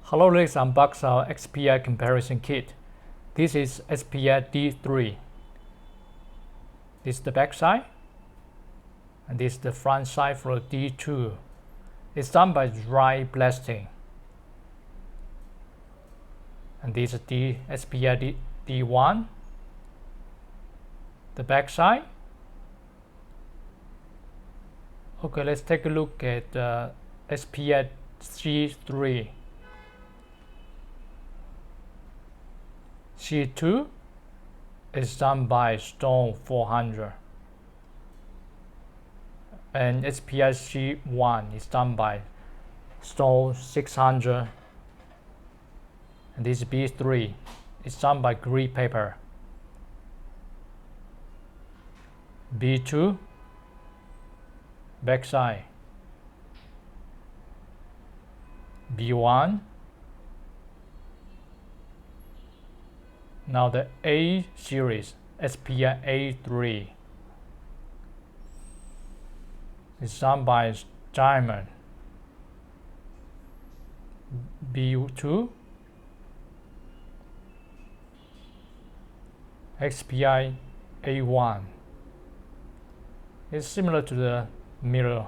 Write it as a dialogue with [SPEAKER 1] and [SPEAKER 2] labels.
[SPEAKER 1] Hello, let's unbox our SPI comparison kit. This is SPI D3. This is the back side, and this is the front side for D2. It's done by dry blasting. And this is the SPI D1, the back side. Okay, let's take a look at SPI C3. C2 is done by Stone 400, and SPI C1 is done by Stone 600, and this B3 is done by Green Paper. B2 backside, B1. Now the A series, SPI A3, is done by Diamond. B2, SPI A1. It's similar to the mirror.